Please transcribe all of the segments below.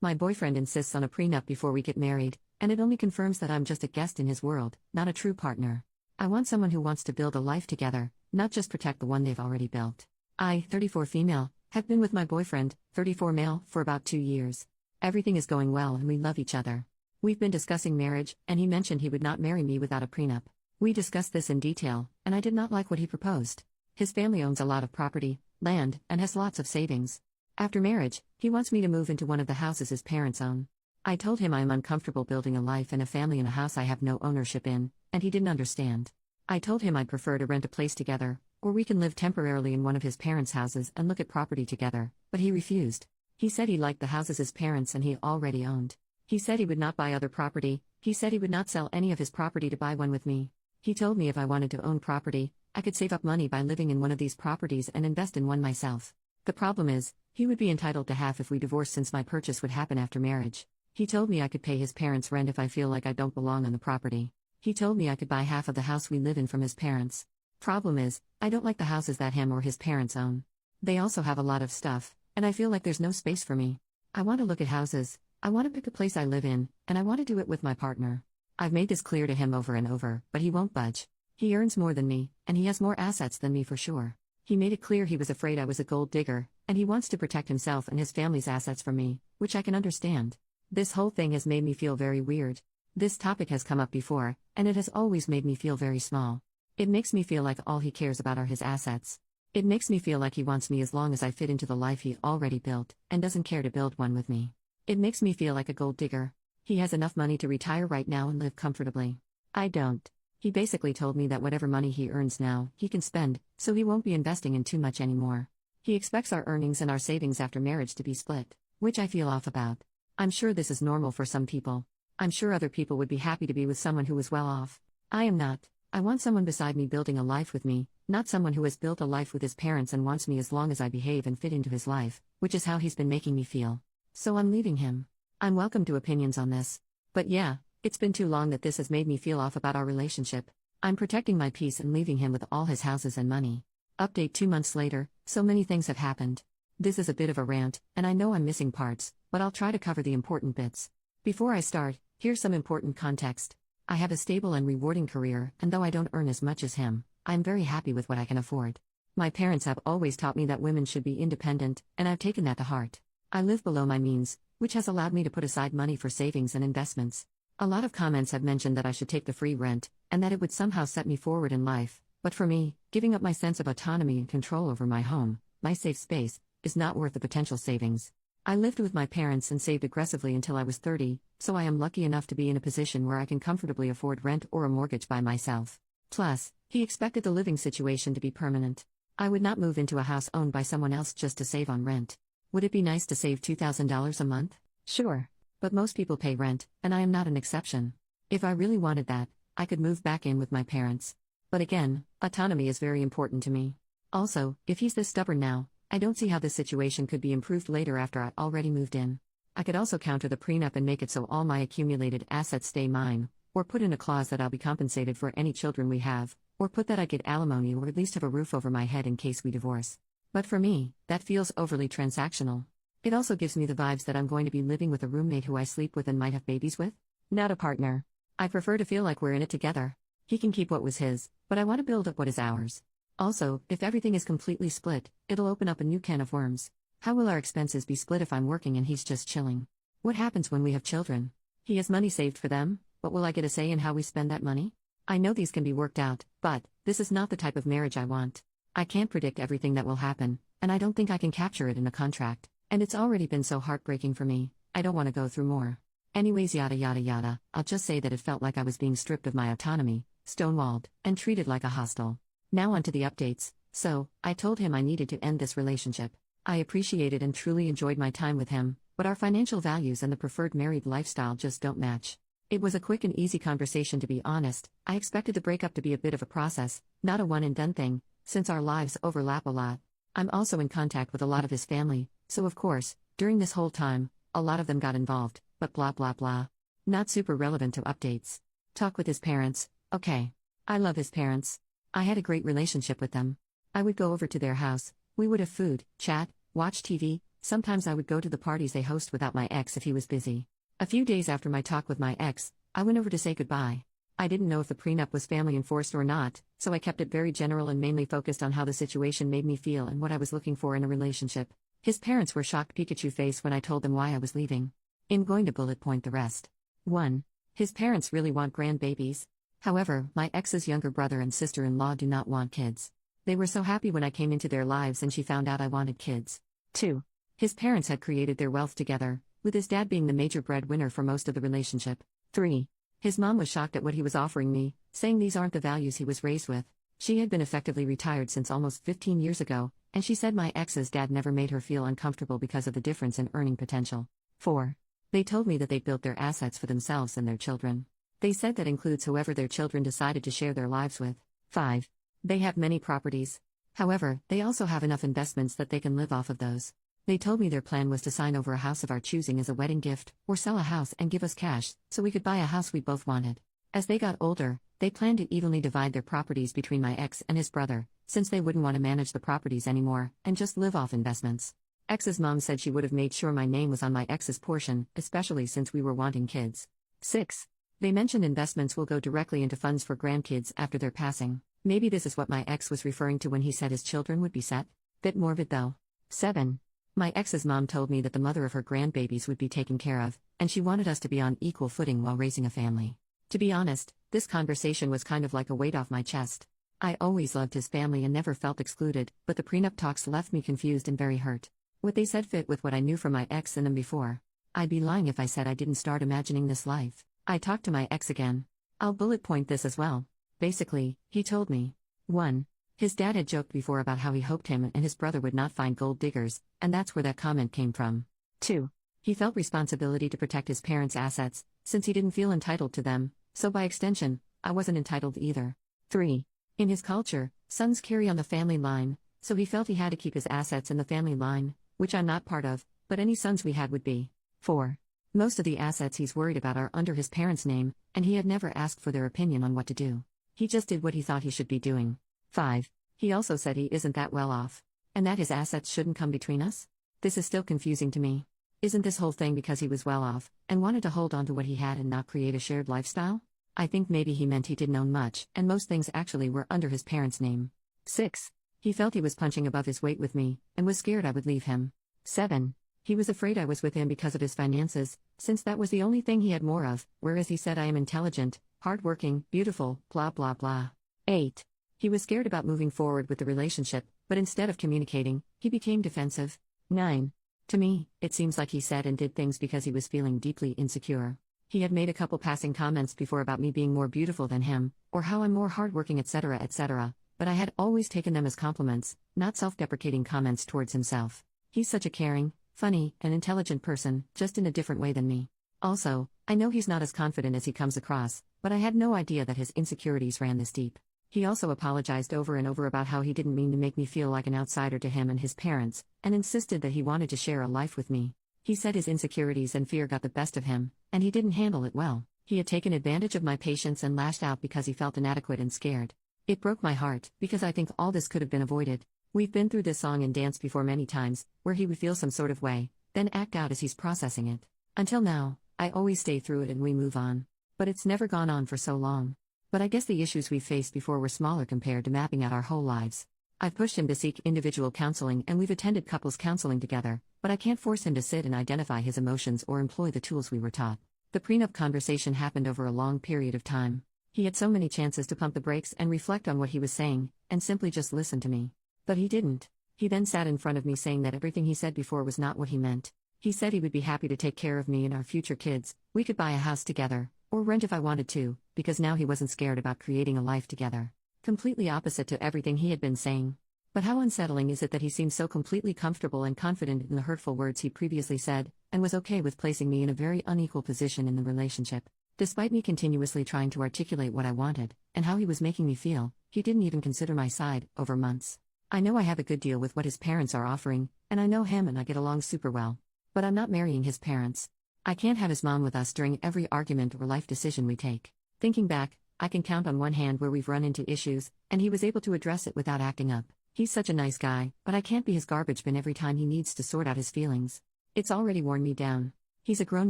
My boyfriend insists on a prenup before we get married, and it only confirms that I'm just a guest in his world, not a true partner. I want someone who wants to build a life together, not just protect the one they've already built. I, 34 female, have been with my boyfriend, 34 male, for about 2 years. Everything is going well and we love each other. We've been discussing marriage, and he mentioned he would not marry me without a prenup. We discussed this in detail, and I did not like what he proposed. His family owns a lot of property, land, and has lots of savings. After marriage, he wants me to move into one of the houses his parents own. I told him I am uncomfortable building a life and a family in a house I have no ownership in, and he didn't understand. I told him I'd prefer to rent a place together, or we can live temporarily in one of his parents' houses and look at property together, but he refused. He said he liked the houses his parents and he already owned. He said he would not buy other property. He said he would not sell any of his property to buy one with me. He told me if I wanted to own property, I could save up money by living in one of these properties and invest in one myself. The problem is, he would be entitled to half if we divorced since my purchase would happen after marriage. He told me I could pay his parents' rent if I feel like I don't belong on the property. He told me I could buy half of the house we live in from his parents. Problem is, I don't like the houses that him or his parents own. They also have a lot of stuff, and I feel like there's no space for me. I want to look at houses, I want to pick a place I live in, and I want to do it with my partner. I've made this clear to him over and over, but he won't budge. He earns more than me, and he has more assets than me for sure. He made it clear he was afraid I was a gold digger, and he wants to protect himself and his family's assets from me, which I can understand. This whole thing has made me feel very weird. This topic has come up before, and it has always made me feel very small. It makes me feel like all he cares about are his assets. It makes me feel like he wants me as long as I fit into the life he already built, and doesn't care to build one with me. It makes me feel like a gold digger. He has enough money to retire right now and live comfortably. I don't. He basically told me that whatever money he earns now, he can spend, so he won't be investing in too much anymore. He expects our earnings and our savings after marriage to be split, which I feel off about. I'm sure this is normal for some people. I'm sure other people would be happy to be with someone who is well off. I am not. I want someone beside me building a life with me, not someone who has built a life with his parents and wants me as long as I behave and fit into his life, which is how he's been making me feel. So I'm leaving him. I'm welcome to opinions on this. But yeah, it's been too long that this has made me feel off about our relationship. I'm protecting my peace and leaving him with all his houses and money. Update 2 months later, so many things have happened. This is a bit of a rant, and I know I'm missing parts, but I'll try to cover the important bits. Before I start, here's some important context. I have a stable and rewarding career, and though I don't earn as much as him, I'm very happy with what I can afford. My parents have always taught me that women should be independent, and I've taken that to heart. I live below my means, which has allowed me to put aside money for savings and investments. A lot of comments have mentioned that I should take the free rent, and that it would somehow set me forward in life, but for me, giving up my sense of autonomy and control over my home, my safe space, is not worth the potential savings. I lived with my parents and saved aggressively until I was 30, so I am lucky enough to be in a position where I can comfortably afford rent or a mortgage by myself. Plus, he expected the living situation to be permanent. I would not move into a house owned by someone else just to save on rent. Would it be nice to save $2,000 a month? Sure. But most people pay rent, and I am not an exception. If I really wanted that, I could move back in with my parents. But again, autonomy is very important to me. Also, if he's this stubborn now, I don't see how this situation could be improved later after I already moved in. I could also counter the prenup and make it so all my accumulated assets stay mine, or put in a clause that I'll be compensated for any children we have, or put that I get alimony or at least have a roof over my head in case we divorce. But for me, that feels overly transactional. It also gives me the vibes that I'm going to be living with a roommate who I sleep with and might have babies with. Not a partner. I prefer to feel like we're in it together. He can keep what was his, but I want to build up what is ours. Also, if everything is completely split, it'll open up a new can of worms. How will our expenses be split if I'm working and he's just chilling? What happens when we have children? He has money saved for them, but will I get a say in how we spend that money? I know these can be worked out, but this is not the type of marriage I want. I can't predict everything that will happen, and I don't think I can capture it in a contract. And it's already been so heartbreaking for me, I don't want to go through more. Anyways, yada yada yada, I'll just say that it felt like I was being stripped of my autonomy, stonewalled, and treated like a hostage. Now on to the updates. So, I told him I needed to end this relationship. I appreciated and truly enjoyed my time with him, but our financial values and the preferred married lifestyle just don't match. It was a quick and easy conversation, to be honest. I expected the breakup to be a bit of a process, not a one-and-done thing, since our lives overlap a lot. I'm also in contact with a lot of his family, so of course, during this whole time, a lot of them got involved, but blah blah blah. Not super relevant to updates. Talk with his parents, okay. I love his parents. I had a great relationship with them. I would go over to their house, we would have food, chat, watch TV, Sometimes I would go to the parties they host without my ex if he was busy. A few days after my talk with my ex, I went over to say goodbye. I didn't know if the prenup was family enforced or not, so I kept it very general and mainly focused on how the situation made me feel and what I was looking for in a relationship. His parents were shocked Pikachu face when I told them why I was leaving. I'm going to bullet point the rest. 1. His parents really want grandbabies. However, my ex's younger brother and sister-in-law do not want kids. They were so happy when I came into their lives and she found out I wanted kids. 2. His parents had created their wealth together, with his dad being the major breadwinner for most of the relationship. 3. His mom was shocked at what he was offering me, saying these aren't the values he was raised with. She had been effectively retired since almost 15 years ago, and she said my ex's dad never made her feel uncomfortable because of the difference in earning potential. 4. They told me that they built their assets for themselves and their children. They said that includes whoever their children decided to share their lives with. 5. They have many properties. However, they also have enough investments that they can live off of those. They told me their plan was to sign over a house of our choosing as a wedding gift, or sell a house and give us cash, so we could buy a house we both wanted. As they got older, they planned to evenly divide their properties between my ex and his brother, since they wouldn't want to manage the properties anymore, and just live off investments. Ex's mom said she would have made sure my name was on my ex's portion, especially since we were wanting kids. 6. They mentioned investments will go directly into funds for grandkids after their passing. Maybe this is what my ex was referring to when he said his children would be set. Bit morbid though. 7. My ex's mom told me that the mother of her grandbabies would be taken care of, and she wanted us to be on equal footing while raising a family. To be honest, this conversation was kind of like a weight off my chest. I always loved his family and never felt excluded, but the prenup talks left me confused and very hurt. What they said fit with what I knew from my ex and them before. I'd be lying if I said I didn't start imagining this life. I talked to my ex again. I'll bullet point this as well. Basically, he told me. 1. His dad had joked before about how he hoped him and his brother would not find gold diggers, and that's where that comment came from. 2. He felt responsibility to protect his parents' assets, since he didn't feel entitled to them, so by extension, I wasn't entitled either. 3. In his culture, sons carry on the family line, so he felt he had to keep his assets in the family line, which I'm not part of, but any sons we had would be. 4. Most of the assets he's worried about are under his parents' name, and he had never asked for their opinion on what to do. He just did what he thought he should be doing. 5. He also said he isn't that well off, and that his assets shouldn't come between us? This is still confusing to me. Isn't this whole thing because he was well off, and wanted to hold on to what he had and not create a shared lifestyle? I think maybe he meant he didn't own much, and most things actually were under his parents' name. 6. He felt he was punching above his weight with me, and was scared I would leave him. 7. He was afraid I was with him because of his finances, since that was the only thing he had more of, whereas he said I am intelligent, hardworking, beautiful, blah blah blah. 8. He was scared about moving forward with the relationship, but instead of communicating, he became defensive. 9. To me, it seems like he said and did things because he was feeling deeply insecure. He had made a couple passing comments before about me being more beautiful than him, or how I'm more hardworking, etc., but I had always taken them as compliments, not self-deprecating comments towards himself. He's such a caring, funny, and intelligent person, just in a different way than me. Also, I know he's not as confident as he comes across, but I had no idea that his insecurities ran this deep. He also apologized over and over about how he didn't mean to make me feel like an outsider to him and his parents, and insisted that he wanted to share a life with me. He said his insecurities and fear got the best of him, and he didn't handle it well. He had taken advantage of my patience and lashed out because he felt inadequate and scared. It broke my heart, because I think all this could have been avoided. We've been through this song and dance before many times, where he would feel some sort of way, then act out as he's processing it. Until now, I always stay through it and we move on. But it's never gone on for so long. But I guess the issues we faced before were smaller compared to mapping out our whole lives. I've pushed him to seek individual counseling and we've attended couples counseling together, but I can't force him to sit and identify his emotions or employ the tools we were taught. The prenup conversation happened over a long period of time. He had so many chances to pump the brakes and reflect on what he was saying, and simply just listen to me. But he didn't. He then sat in front of me saying that everything he said before was not what he meant. He said he would be happy to take care of me and our future kids, we could buy a house together, or rent if I wanted to, because now he wasn't scared about creating a life together. Completely opposite to everything he had been saying. But how unsettling is it that he seemed so completely comfortable and confident in the hurtful words he previously said, and was okay with placing me in a very unequal position in the relationship. Despite me continuously trying to articulate what I wanted, and how he was making me feel, he didn't even consider my side, over months. I know I have a good deal with what his parents are offering, and I know him and I get along super well. But I'm not marrying his parents. I can't have his mom with us during every argument or life decision we take. Thinking back, I can count on one hand where we've run into issues, and he was able to address it without acting up. He's such a nice guy, but I can't be his garbage bin every time he needs to sort out his feelings. It's already worn me down. He's a grown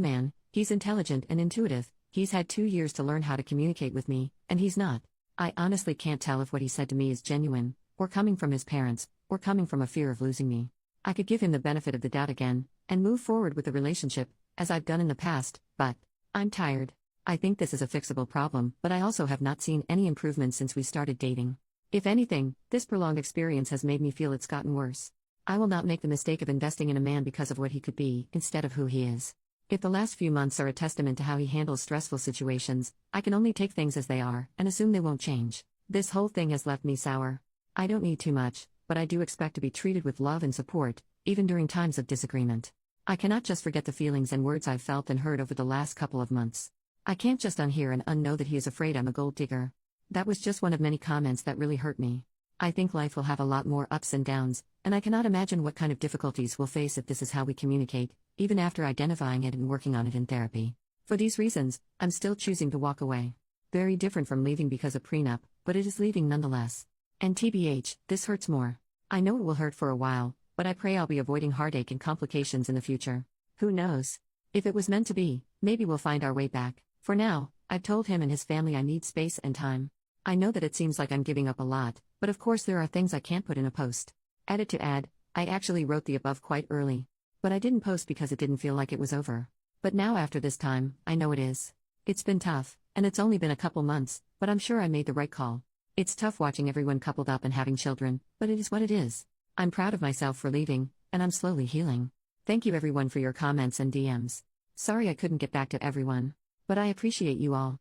man, he's intelligent and intuitive, he's had 2 years to learn how to communicate with me, and he's not. I honestly can't tell if what he said to me is genuine, or coming from his parents, or coming from a fear of losing me. I could give him the benefit of the doubt again, and move forward with the relationship, as I've done in the past, but I'm tired. I think this is a fixable problem, but I also have not seen any improvement since we started dating. If anything, this prolonged experience has made me feel it's gotten worse. I will not make the mistake of investing in a man because of what he could be, instead of who he is. If the last few months are a testament to how he handles stressful situations, I can only take things as they are, and assume they won't change. This whole thing has left me sour. I don't need too much, but I do expect to be treated with love and support, even during times of disagreement. I cannot just forget the feelings and words I've felt and heard over the last couple of months. I can't just unhear and unknow that he is afraid I'm a gold digger. That was just one of many comments that really hurt me. I think life will have a lot more ups and downs, and I cannot imagine what kind of difficulties we'll face if this is how we communicate, even after identifying it and working on it in therapy. For these reasons, I'm still choosing to walk away. Very different from leaving because of prenup, but it is leaving nonetheless. And TBH, this hurts more. I know it will hurt for a while, but I pray I'll be avoiding heartache and complications in the future. Who knows? If it was meant to be, maybe we'll find our way back. For now, I've told him and his family I need space and time. I know that it seems like I'm giving up a lot, but of course there are things I can't put in a post. Edit to add, I actually wrote the above quite early. But I didn't post because it didn't feel like it was over. But now after this time, I know it is. It's been tough, and it's only been a couple months, but I'm sure I made the right call. It's tough watching everyone coupled up and having children, but it is what it is. I'm proud of myself for leaving, and I'm slowly healing. Thank you everyone for your comments and DMs. Sorry I couldn't get back to everyone. But I appreciate you all.